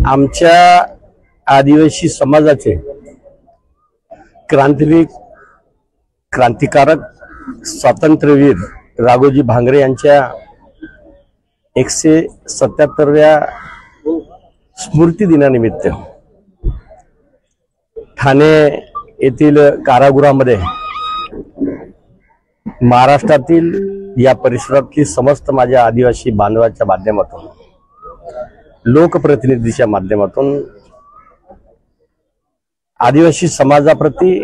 आमच्या आदिवासी समाजाचे क्रांतिकारक स्वातंत्र्यवीर राघोजी भांगरे यांच्या 177व्या स्मृती दिनानिमित्त ठाणे येथील कारागृहामध्ये महाराष्ट्रातील या परिसरातील समस्त माझ्या आदिवासी बांधवांच्या माध्यमातून, लोकप्रतिनिधीच्या माध्यमातून आदिवासी समाजाप्रती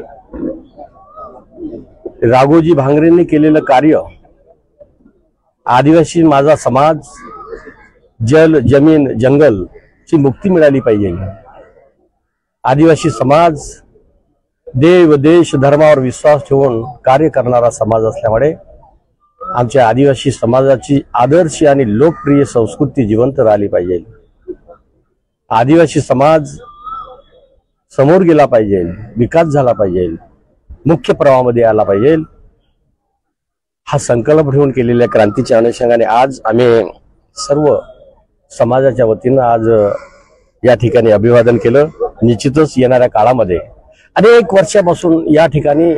राघोजी भांगरेंनी केलेलं कार्य, आदिवासी माझा समाज, जल जमीन जंगल ची मुक्ती मिळाली पाहिजे, आदिवासी समाज देव देश धर्मावर विश्वास ठेवून कार्य करणारा समाज असल्यामुळे आमच्या आदिवासी समाजाची आदर्श आणि लोकप्रिय संस्कृती जिवंत राहिली पाहिजे, आदिवासी समाज समोर गेला पाहिजे, विकास झाला पाहिजे, मुख्य प्रवाहामध्ये आला पाहिजे, हा संकल्प ठेवून केलेल्या क्रांतीच्या अनुषंगाने आज आम्ही सर्व समाजाच्या वतीनं आज या ठिकाणी अभिवादन केलं। निश्चितच येणाऱ्या काळामध्ये अनेक वर्षापासून या ठिकाणी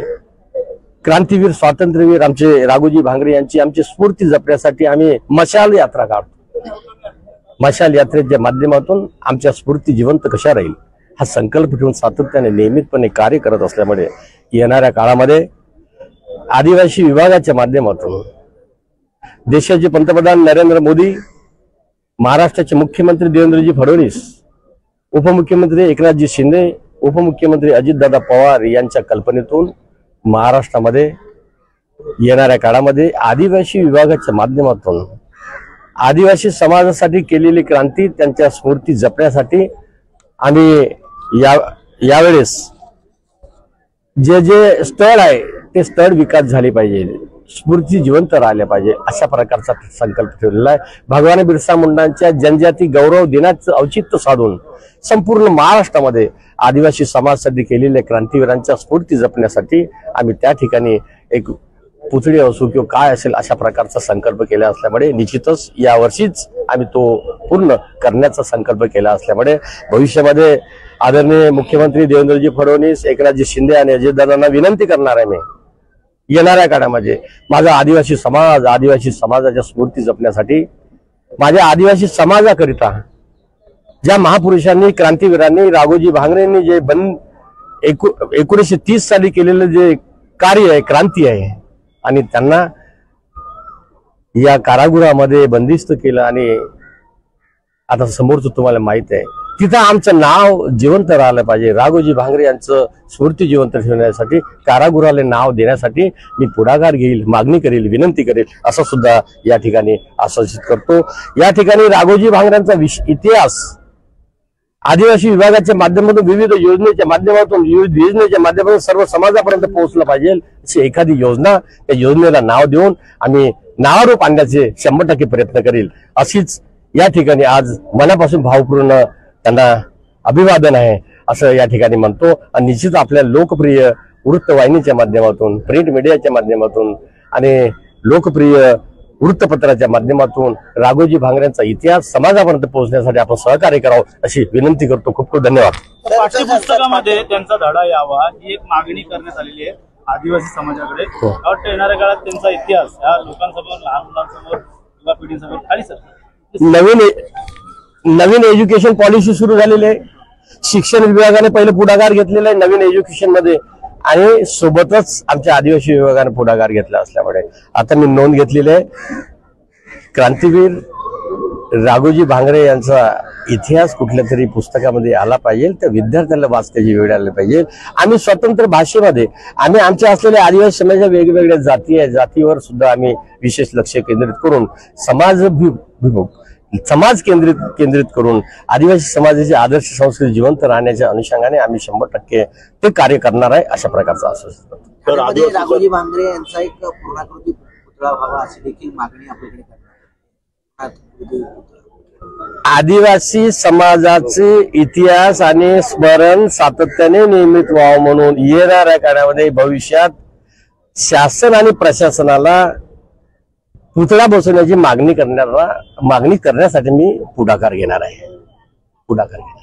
क्रांतीवीर स्वातंत्र्यवीर आमचे राघोजी भांगरे यांची आमची स्फूर्ती जपण्यासाठी आम्ही मशाल यात्रा काढतो। मशाल यात्रेच्या माध्यमातून आमच्या स्फूर्ती जिवंत कशा राहील हा संकल्प ठेवून सातत्याने नियमितपणे कार्य करत असल्यामुळे येणाऱ्या काळामध्ये आदिवासी विभागाच्या माध्यमातून देशाचे पंतप्रधान नरेंद्र मोदी, महाराष्ट्राचे मुख्यमंत्री देवेंद्रजी फडणवीस, उपमुख्यमंत्री एकनाथजी शिंदे, उपमुख्यमंत्री अजितदादा पवार यांच्या कल्पनेतून महाराष्ट्रामध्ये येणाऱ्या काळामध्ये आदिवासी विभागाच्या माध्यमातून आदिवासी समाजासाठी केलेली क्रांती, त्यांच्या स्मृती जपण्यासाठी आम्ही यावेळेस जे जे स्थळ आहे ते स्थळ विकास झाले पाहिजे, स्फूर्ती जिवंत राहिल्या पाहिजे, अशा प्रकारचा संकल्प ठेवलेला आहे। भगवान बिरसा मुंडांच्या जनजाती गौरव दिनाचं औचित्य साधून संपूर्ण महाराष्ट्रामध्ये आदिवासी समाजासाठी केलेल्या क्रांतीवीरांच्या स्फूर्ती जपण्यासाठी आम्ही त्या ठिकाणी एक पुतळी असो किंवा काय असेल अशा प्रकारचा संकल्प केला असल्यामुळे निश्चितच यावर्षीच आम्ही तो पूर्ण करण्याचा संकल्प केला असल्यामुळे भविष्यामध्ये आदरणीय मुख्यमंत्री देवेंद्रजी फडणवीस, एकनाथजी शिंदे आणि अजितदादांना विनंती करणार आहे मी, येणाऱ्या काळामध्ये माझा आदिवासी समाज, आदिवासी समाजाच्या स्फूर्ती जपण्यासाठी, माझ्या आदिवासी समाजाकरिता ज्या महापुरुषांनी, क्रांतीवीरांनी, राघोजी भांगरेंनी जे 1930 साली केलेलं जे कार्य आहे, क्रांती आहे, आणि त्यांना या कारागृहामध्ये बंदिस्त केलं आणि आता समोरचं तुम्हाला माहित आहे तिथं आमचं नाव जिवंत राहिलं पाहिजे। राघोजी भांगरे यांचं स्फूर्ती जिवंत ठेवण्यासाठी कारागृहाला नाव देण्यासाठी मी पुढाकार घेईल, मागणी करेल, विनंती करेल असं सुद्धा या ठिकाणी आश्वासित करतो। या ठिकाणी राघोजी भांगरेंचा इतिहास आदिवासी विभागाच्या माध्यमातून, विविध योजनेच्या माध्यमातून, विविध योजनेच्या माध्यमातून सर्व समाजापर्यंत पोहोचलं पाहिजे अशी एखादी योजना, त्या योजनेला नाव देऊन आम्ही नावारूप आणण्याचे 100% प्रयत्न करील, अशीच या ठिकाणी आज मनापासून भावपूर्ण त्यांना अभिवादन आहे असं या ठिकाणी म्हणतो। आणि निश्चित आपल्या लोकप्रिय वृत्तवाहिनीच्या माध्यमातून, प्रिंट मीडियाच्या माध्यमातून आणि लोकप्रिय वृत्तपत्राच्या माध्यमातून राघोजी भांगरेंचा इतिहास समाजापर्यंत पोहोचण्यासाठी आपण सहकार्य करावं अशी विनंती करतो। खूप खूप धन्यवाद। पाठ्यपुस्तकामध्ये त्यांचा धडा यावा ही एक मागणी करण्यात आलेली आहे आदिवासी समाजाकडे। वाटतं येणाऱ्या काळात त्यांचा इतिहास या लोकांसमोर, लहान मुलांसमोर, युवा पिढीसमोर खाली सर नवीन एज्युकेशन पॉलिसी सुरू झालेली आहे। शिक्षण विभागाने पहिले पुढाकार घेतलेला आहे नवीन एज्युकेशन मध्ये, आणि सोबतच आमच्या आदिवासी विभागाने पुढाकार घेतला असल्यामुळे आता मी नोंद घेतलेली आहे, क्रांतीवीर राघोजी भांगरे यांचा इतिहास कुठल्या तरी पुस्तकामध्ये आला पाहिजे, त्या विद्यार्थ्यांना वाचण्याची वेळ आली पाहिजे। आम्ही स्वतंत्र भाषेमध्ये आम्ही आमच्या असलेल्या आदिवासी समाजाच्या वेगवेगळ्या जाती आहे, जातीवर सुद्धा आम्ही विशेष लक्ष केंद्रित करून समाज केंद्रित करून आदिवासी समाजाची आदर्श संस्कृती जिवंत राहण्याच्या अनुषंगाने आम्ही 100% ते कार्य करणार आहे अशा प्रकारचा आश्वासन करतो। राघोजी भांगरे यांचा एक पूर्णाकृती पुतळा व्हावा अशी देखील मागणी आपल्याकडे करणार। आदिवासी समाजाचे इतिहास आणि स्मरण सातत्याने निर्मित व्हावं म्हणून येणाऱ्या काळामध्ये भविष्यात शासन आणि प्रशासनाला पुतळा बसवण्याची मागणी करण्यासाठी मी पुढाकार घेणार आहे। पुढाकार घेणार.